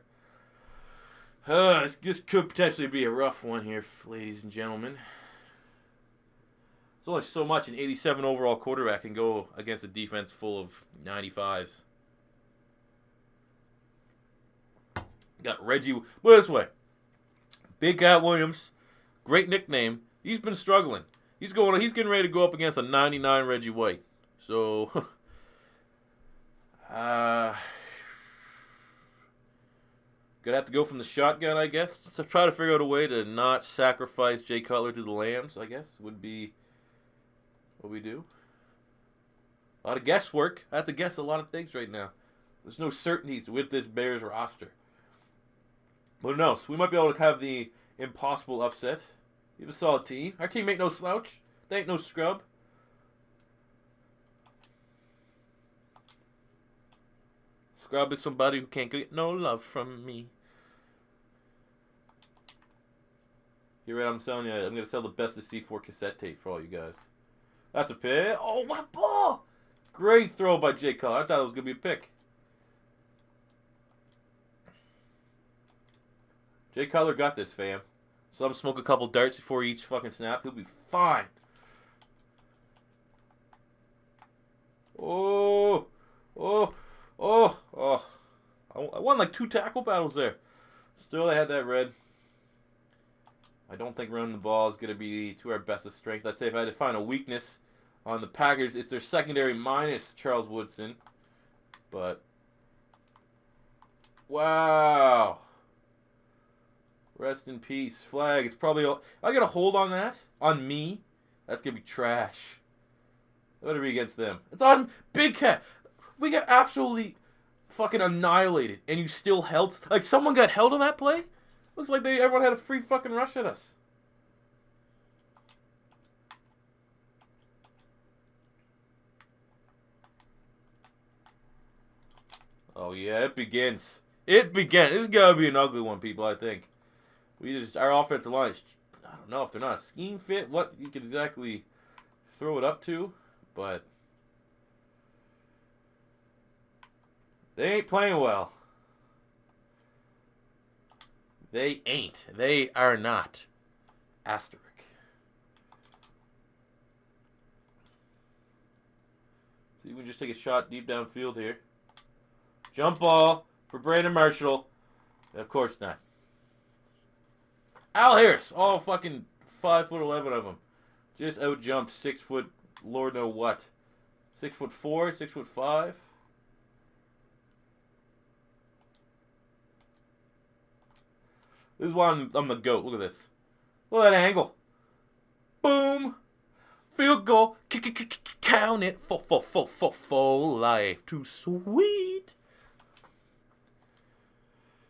This could potentially be a rough one here, ladies and gentlemen. There's only so much an 87 overall quarterback can go against a defense full of 95s. Got Reggie... Well, this way. Big Cat Williams. Great nickname. He's been struggling. He's getting ready to go up against a 99 Reggie White. So, gonna have to go from the shotgun, I guess. So try to figure out a way to not sacrifice Jay Cutler to the Lambs, I guess, would be what we do. A lot of guesswork. I have to guess a lot of things right now. There's no certainties with this Bears roster. But who knows? We might be able to have the impossible upset. We have a solid team. Our team ain't no slouch. They ain't no scrub. Scrub is somebody who can't get no love from me. You're right, I'm telling you, I'm going to sell the best of C4 cassette tape for all you guys. That's a pick. Oh, what a ball! Great throw by Jay Cutler. I thought it was going to be a pick. Jay Cutler got this, fam. So I'm smoke a couple darts before each fucking snap. He'll be fine. Oh, oh, oh, oh. I won like 2 tackle battles there. Still, I had that red. I don't think running the ball is going to be to our best of strength. Let's say if I had to find a weakness on the Packers, it's their secondary minus Charles Woodson. But, wow. Rest in peace. Flag. It's probably... I got a hold on that. On me. That's going to be trash. It better be against them. It's on Big Cat. We got absolutely fucking annihilated. And you still held... Like, someone got held on that play? Looks like everyone had a free fucking rush at us. Oh, yeah. It begins. It begins. This is going to be an ugly one, people, I think. Our offensive line is, I don't know if they're not a scheme fit, what you could exactly throw it up to, but they ain't playing well. They ain't. They are not. Asterisk. See, we can just take a shot deep downfield here. Jump ball for Brandon Marshall. Of course not. Al Harris, all fucking 5'11" of them, just out jumped 6 foot, Lord know what, 6'4", 6'5". This is why I'm the GOAT. Look at this. Look at that angle. Boom. Field goal. Count it. Full life. Too sweet.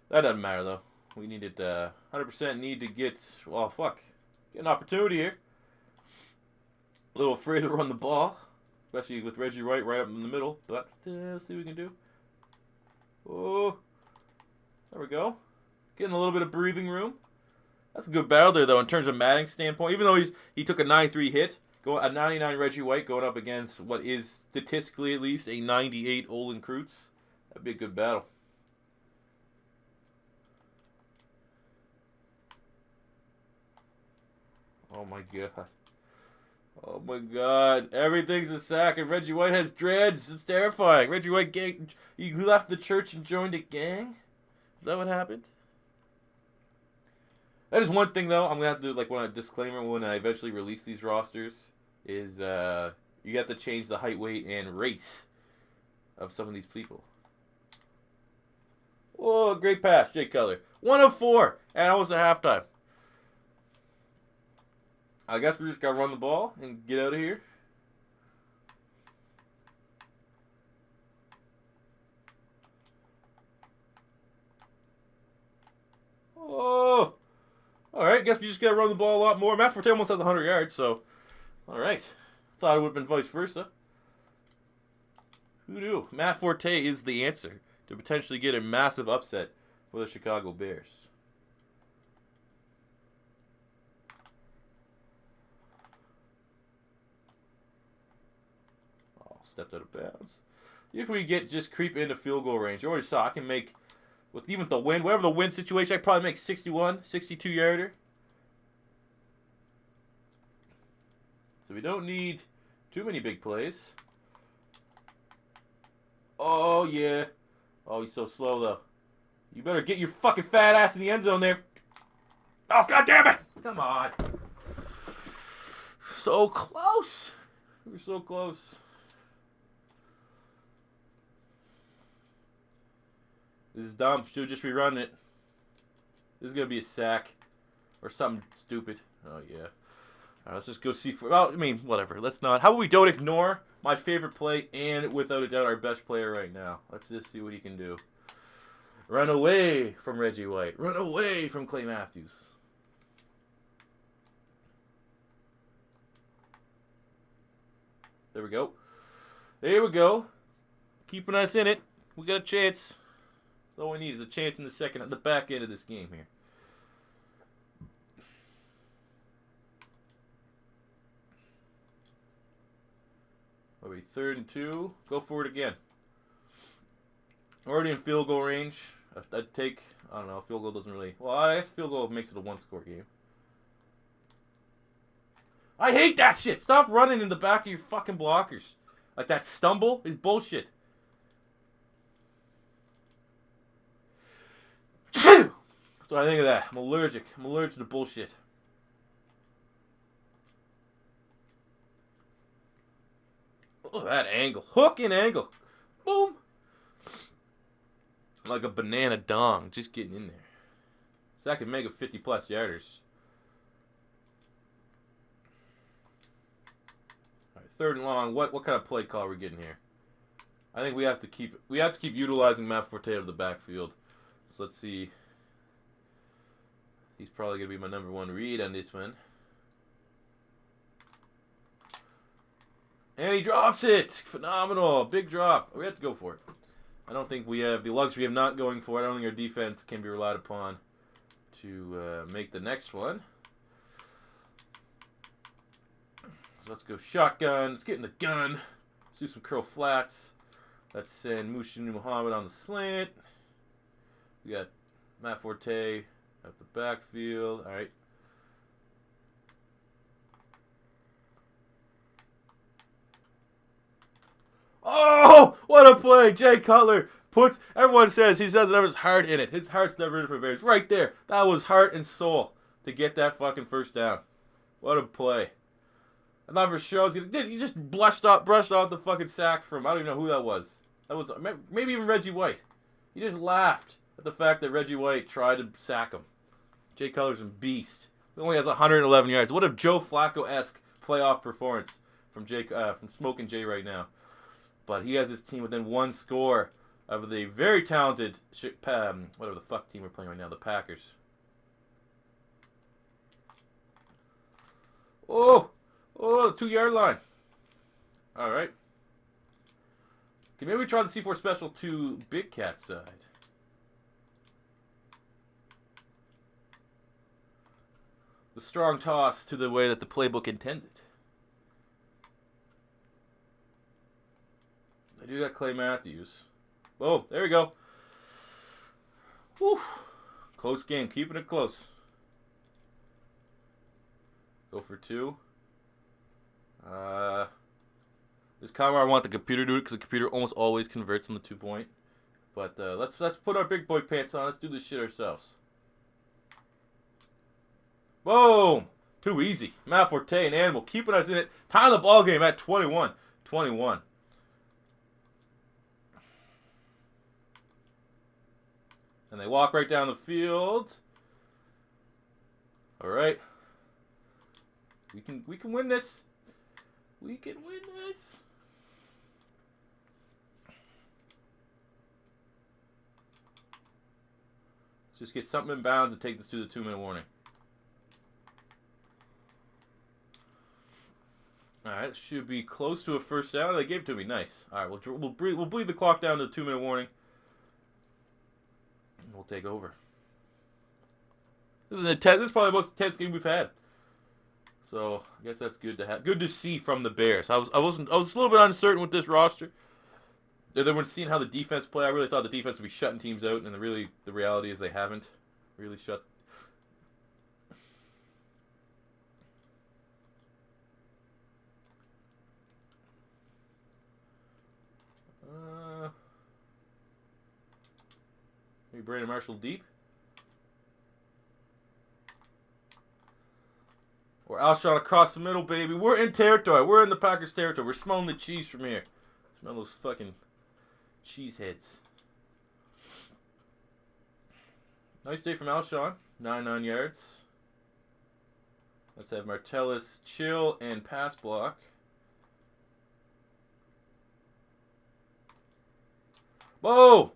That doesn't matter though. We needed 100% need to get, well, fuck, get an opportunity here. A little afraid to run the ball, especially with Reggie White right up in the middle. But let's see what we can do. Oh, there we go. Getting a little bit of breathing room. That's a good battle there, though, in terms of Madden standpoint. Even though he took a 93 hit, a 99 Reggie White going up against what is statistically at least a 98 Olin Kreutz. That'd be a good battle. Oh my god. Oh my god. Everything's a sack and Reggie White has dreads. It's terrifying. Reggie White he left the church and joined a gang? Is that what happened? That is one thing though, I'm gonna have to like when a disclaimer when I eventually release these rosters is you have to change the height, weight, and race of some of these people. Oh, great pass, Jay Cutler. 1 of 4 and almost at halftime. I guess we just gotta run the ball and get out of here. Oh, all right. Guess we just gotta run the ball a lot more. Matt Forte almost has 100 yards, so all right. Thought it would have been vice versa. Who knew? Matt Forte is the answer to potentially get a massive upset for the Chicago Bears. Stepped out of bounds. If we just creep into field goal range, you already saw I can make, with even the wind, whatever the wind situation, I can probably make 61, 62 yarder. So we don't need too many big plays. Oh yeah. Oh, he's so slow though. You better get your fucking fat ass in the end zone there. Oh god damn it! Come on. So close. We were so close. This is dumb. Should just rerun it. This is going to be a sack. Or something stupid. Oh, yeah. Alright, let's just go see. Well, I mean, whatever. Let's not. How about we don't ignore my favorite play and, without a doubt, our best player right now. Let's just see what he can do. Run away from Reggie White. Run away from Clay Matthews. There we go. There we go. Keeping us in it. We got a chance. That's all we need is a chance in the back end of this game here. Are we 3rd and 2? Go for it again. Already in field goal range. I'd take, I don't know, field goal doesn't really, well, I guess field goal makes it a 1-score game. I hate that shit. Stop running in the back of your fucking blockers. Like that stumble is bullshit. That's what I think of that. I'm allergic. I'm allergic to bullshit. Look at that angle. Hook and angle. Boom. Like a banana dong. Just getting in there. So I can make a 50-plus yarders. All right, 3rd and long. What kind of play call are we getting here? I think we have to keep utilizing Matt Forte out of the backfield. So let's see. He's probably going to be my number 1 read on this one. And he drops it. Phenomenal. Big drop. We have to go for it. I don't think we have the luxury of not going for it. I don't think our defense can be relied upon to make the next one. So let's go shotgun. Let's get in the gun. Let's do some curl flats. Let's send Mushin Muhammad on the slant. We got Matt Forte at the backfield. All right. Oh, what a play. Jay Cutler puts, everyone says he doesn't have his heart in it. His heart's never in it for Bears. Right there. That was heart and soul to get that fucking first down. What a play. I thought for sure he just brushed off the fucking sack from, I don't even know who that was. That was maybe even Reggie White. He just laughed at the fact that Reggie White tried to sack him. Jay Cutler's a beast. He only has 111 yards. What a Joe Flacco-esque playoff performance from Smoking Jay right now. But he has his team within 1 score of the very talented, whatever the fuck team we're playing right now, the Packers. Oh, the 2-yard line. All right. Okay, maybe we try the C4 special to Big Cat side. The strong toss to the way that the playbook intends it. I do got Clay Matthews. Oh, there we go. Whew. Close game. Keeping it close. Go for 2. This time I want the computer to do it because the computer almost always converts on the 2-point. But let's put our big boy pants on. Let's do this shit ourselves. Boom! Too easy. Matt Forte and Animal keeping us in it. Tying the ball game at 21. And they walk right down the field. All right. We can win this. We can win this. Let's just get something in bounds and take this to the 2-minute warning. All right, should be close to a first down. They gave it to me. Nice. All right, we'll bleed the clock down to the 2-minute warning. And we'll take over. This is probably the most intense game we've had. So I guess that's good to have. Good to see from the Bears. I was a little bit uncertain with this roster. And then when seeing how the defense play, I really thought the defense would be shutting teams out, and the reality is they haven't really shut. Maybe Brandon Marshall deep. Or Alshon across the middle, baby. We're in territory. We're in the Packers territory. We're smelling the cheese from here. Smell those fucking cheese heads. Nice day from Alshon. 99 yards. Let's have Martellus chill and pass block. Whoa!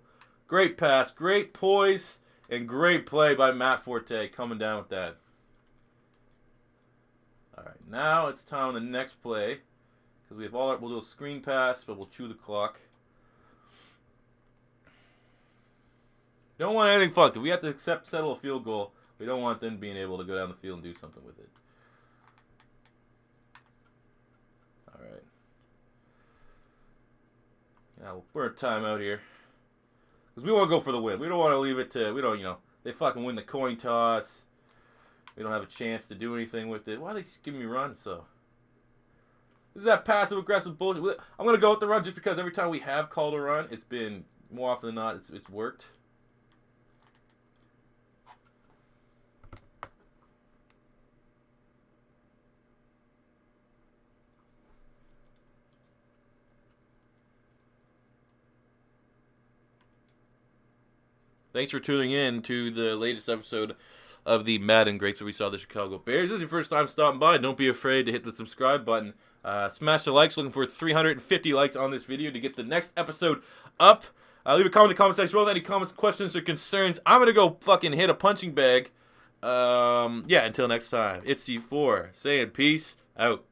Great pass, great poise, and great play by Matt Forte coming down with that. All right, now it's time on the next play because we have we'll do a screen pass, but we'll chew the clock. We don't want anything fucked. If we have to settle a field goal, we don't want them being able to go down the field and do something with it. All right. Now we're at timeout here because we want to go for the win. We don't want to leave it to they fucking win the coin toss. We don't have a chance to do anything with it. Why are they just giving me runs? So this is that passive aggressive bullshit. I'm gonna go with the run just because every time we have called a run, it's been more often than not it's worked. Thanks for tuning in to the latest episode of the Madden Greats where we saw the Chicago Bears. If this is your first time stopping by, don't be afraid to hit the subscribe button. Smash the likes. Looking for 350 likes on this video to get the next episode up. Leave a comment in the comment section with any comments, questions, or concerns. I'm going to go fucking hit a punching bag. Yeah, until next time. It's C4 saying peace out.